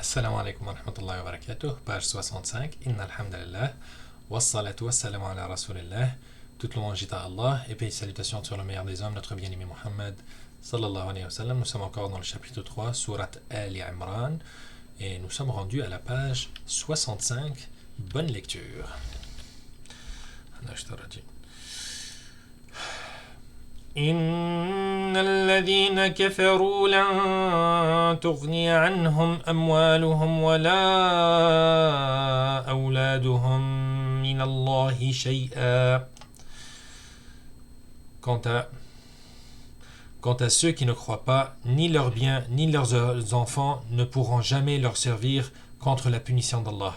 Assalamu alaikum wa rahmatullahi wa barakatuh, page 65. Inna alhamdulillah, wassalatu wassalamu ala rasulillah. Toute louange est à Allah, et paix et salutations sur le meilleur des hommes, notre bien-aimé Muhammad sallallahu alayhi wa sallam. Nous sommes encore dans le chapitre 3, surat Ali Imran, et nous sommes rendus à la page 65. Bonne lecture. إن الذين كفروا لن تغني عنهم أموالهم ولا أولادهم من الله شيئا. Quant à ceux qui ne croient pas, ni leurs biens ni leurs enfants ne pourront jamais leur servir contre la punition d'Allah.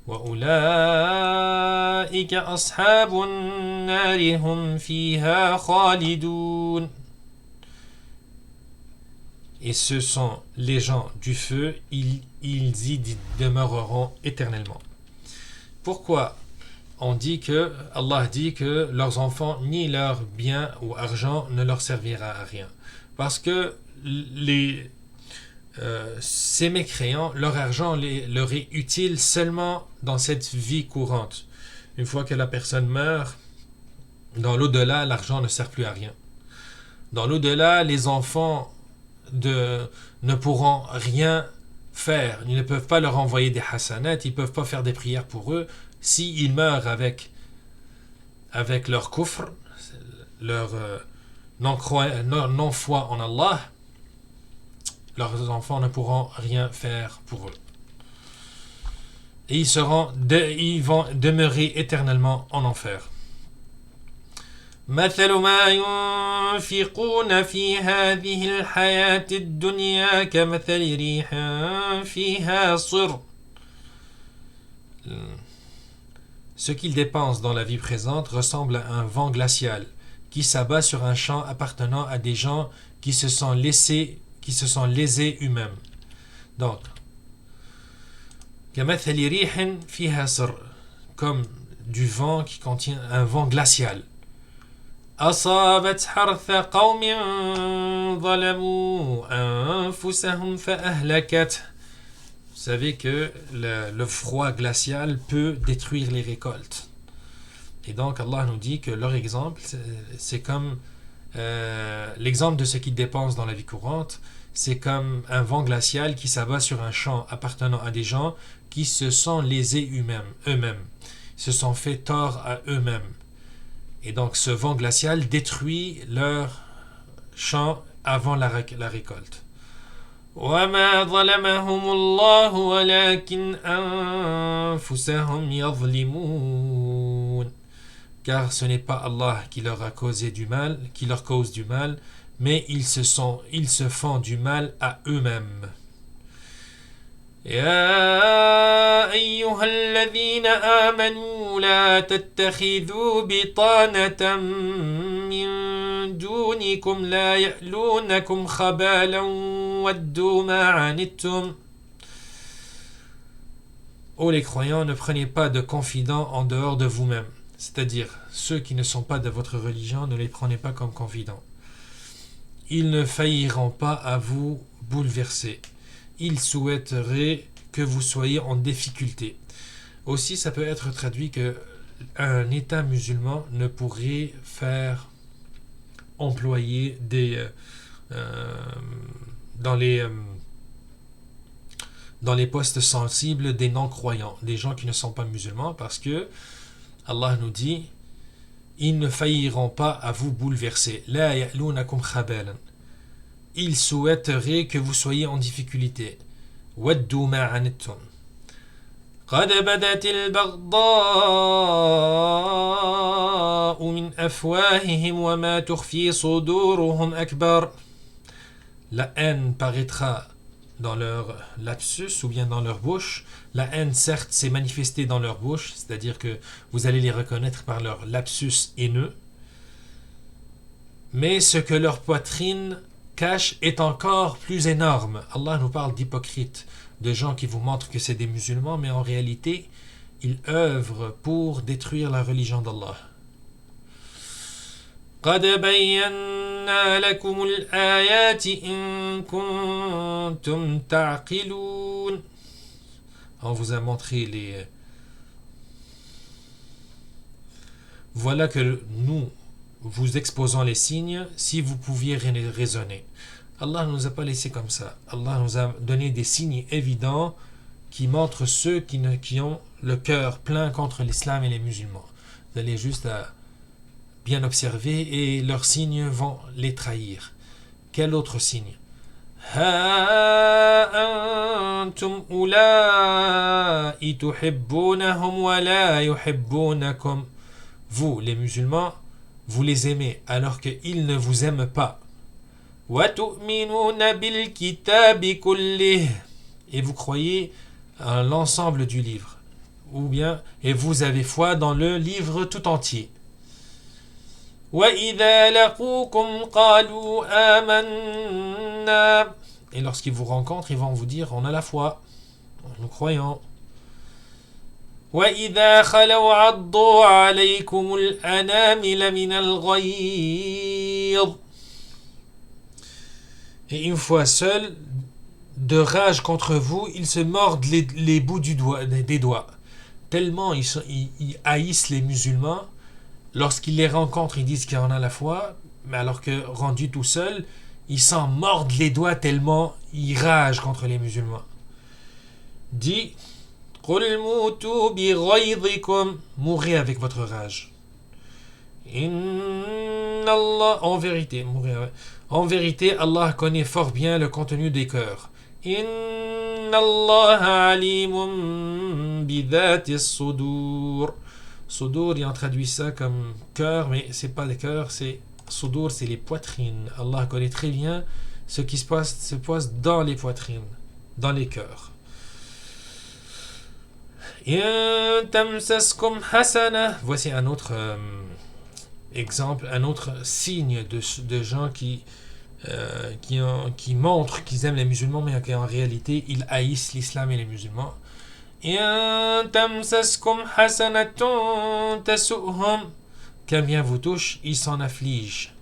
وأولئك أصحاب النار هم فيها خالدون. Et ce sont les gens du feu, ils y demeureront éternellement. Pourquoi Allah dit que leurs enfants ni leurs biens ou argent ne leur servira à rien? Parce que ces mécréants, leur argent leur est utile seulement dans cette vie courante. Une fois que la personne meurt, dans l'au-delà, l'argent ne sert plus à rien. Dans l'au-delà, les enfants ne pourront rien faire. Ils ne peuvent pas leur envoyer des hasanat, ils ne peuvent pas faire des prières pour eux. S'ils meurent avec leur kufr, leur non-foi en Allah, leurs enfants ne pourront rien faire pour eux. Et ils vont demeurer éternellement en enfer. مثل ما ينفقون في هذه الحياة الدنيا كمثل ريح فيها صر. Ce qu'ils dépensent dans la vie présente ressemble à un vent glacial qui s'abat sur un champ appartenant à des gens qui se sont lésés eux-mêmes. Donc, comme du vent qui contient un vent glacial. أصابت حرث قوم ظلموا أنفسهم فأهلكته. Vous savez que le froid glacial peut détruire les récoltes. Et donc Allah nous dit que leur exemple, c'est comme l'exemple de ce qu'ils dépensent dans la vie courante, c'est comme un vent glacial qui s'abat sur un champ appartenant à des gens qui se sont lésés eux-mêmes, se sont fait tort à eux-mêmes. Et donc ce vent glacial détruit leur champ avant la récolte. وَمَا ظَلَمَهُمُ اللَّهُ وَلَكِنْ أَنفُسَهُمْ يَظْلِمُونَ. Car ce n'est pas Allah qui leur cause du mal, mais ils se font du mal à eux-mêmes. يا أيها الذين آمنوا لا تتخذوا بطانة من دونكم لا يألونكم خبالا ودوا ما عنتم. Ô les croyants, ne prenez pas de confidents en dehors de vous-même. C'est-à-dire, ceux qui ne sont pas de votre religion, ne les prenez pas comme confidents. Ils ne failliront pas à vous bouleverser. Ils souhaiteraient que vous soyez en difficulté. Aussi, ça peut être traduit que un État musulman ne pourrait faire employer dans les postes sensibles des non-croyants, des gens qui ne sont pas musulmans, parce que Allah nous dit, ils ne failliront pas à vous bouleverser. La ya'lunakum khabalan. Ils souhaiteraient que vous soyez en difficulté. وَدُّوا مَا عَنِتُّمْ قَدْ بَدَتِ الْبَغْضَاءُ مِنْ أَفْوَاهِهِمْ وَمَا تُخْفِي صُدُورُهُمْ أَكْبَرُ. La haine paraîtra dans leur lapsus ou bien dans leur bouche. La haine, certes, s'est manifestée dans leur bouche, c'est-à-dire que vous allez les reconnaître par leur lapsus haineux. Mais ce que leur poitrine cache est encore plus énorme. Allah nous parle d'hypocrites, de gens qui vous montrent que c'est des musulmans, mais en réalité, ils œuvrent pour détruire la religion d'Allah. قد بينا لكم الآيات إن كنتم تعقلون. On vous a montré les... Voilà que nous vous exposons les signes si vous pouviez raisonner. Allah ne nous a pas laissé comme ça. Allah nous a donné des signes évidents qui montrent ceux qui ont le cœur plein contre l'islam et les musulmans. Vous allez juste à bien observer et leurs signes vont les trahir. Quel autre signe? Ha antum ulai tuhibbunahum wa la yuhibbunakum. Vous, les musulmans, vous les aimez alors qu'ils ne vous aiment pas. Wa tu'minuna bil kitabi kullih. Et vous croyez à l'ensemble du livre. Ou bien, et vous avez foi dans le livre tout entier. وَإِذَا لَقُوكُمْ قَالُوا آمَنَّا. Et lorsqu'ils vous rencontrent, ils vont vous dire on a la foi, nous croyons. وَإِذَا خَلَوْا عَضُّوا عَلَيْكُمُ الْأَنَامِلَ مِنَ الْغَيْظِ. Et une fois seuls, de rage contre vous, ils se mordent les bouts des doigts. Tellement ils haïssent les musulmans. Lorsqu'ils les rencontrent, ils disent qu'il y en a la foi, mais alors que rendus tout seuls, ils s'en mordent les doigts tellement ils ragent contre les musulmans. Dit قُلْ مُوتُوا بِغَيْظِكُمْ. Mourrez avec votre rage. Inna Allah. En vérité, Allah connaît fort bien le contenu des cœurs. Inna Allah alimun bidhati as-sudur. Sudur, on traduit ça comme cœur, mais c'est pas des cœurs, c'est sudur, c'est les poitrines. Allah connaît très bien ce qui se passe dans les poitrines, dans les cœurs. Voici un autre exemple, un autre signe de gens qui montrent qu'ils aiment les musulmans, mais qu'en réalité, ils haïssent l'islam et les musulmans. Quand bien vous touche, ils s'en affligent.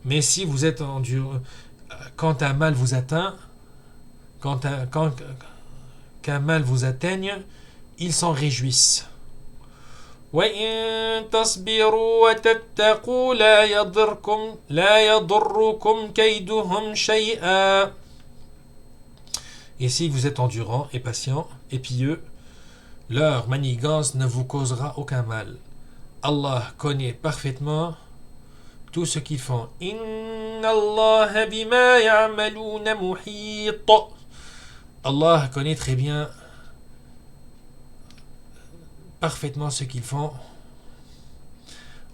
Mais si vous êtes quand un mal vous atteint, qu'un mal vous atteigne, ils s'en réjouissent. وَإِن تَصْبِرُوا وَتَتَّقُوا لَا يَضُرُّكُمْ كَيْدُهُمْ شَيْئًا. Et si vous êtes endurant et patient et pieux, leur manigance ne vous causera aucun mal. Allah connaît parfaitement tout ce qu'ils font. Inna Allah bima ya'maluna muhit. Allah connaît très bien parfaitement ce qu'ils font.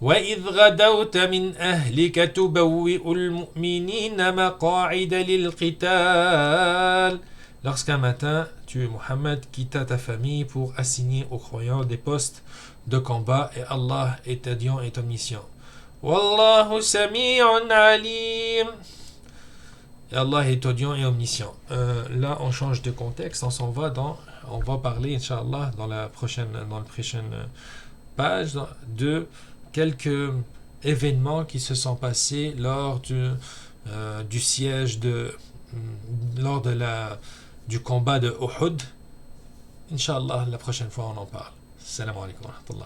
وَإِذْ غَدَوْتَ مِنْ أَهْلِكَ تُبَوِّئُ الْمُؤْمِنِينَ مَقَاعِدَ لِلْقِتَالِ. Lorsqu'un matin, tu, Muhammad, quitta ta famille pour assigner aux croyants des postes de combat, et Allah est audient et omniscient. وَاللَّهُ سَمِيعٌ عَلِيمٌ. Et Allah est audient et omniscient. Là, on change de contexte, on va parler, Inch'Allah, dans la prochaine page, de quelques événements qui se sont passés lors du siège du combat de Uhud. Inch'Allah, la prochaine fois, on en parle. Assalamu alaikum wa rahmatullah.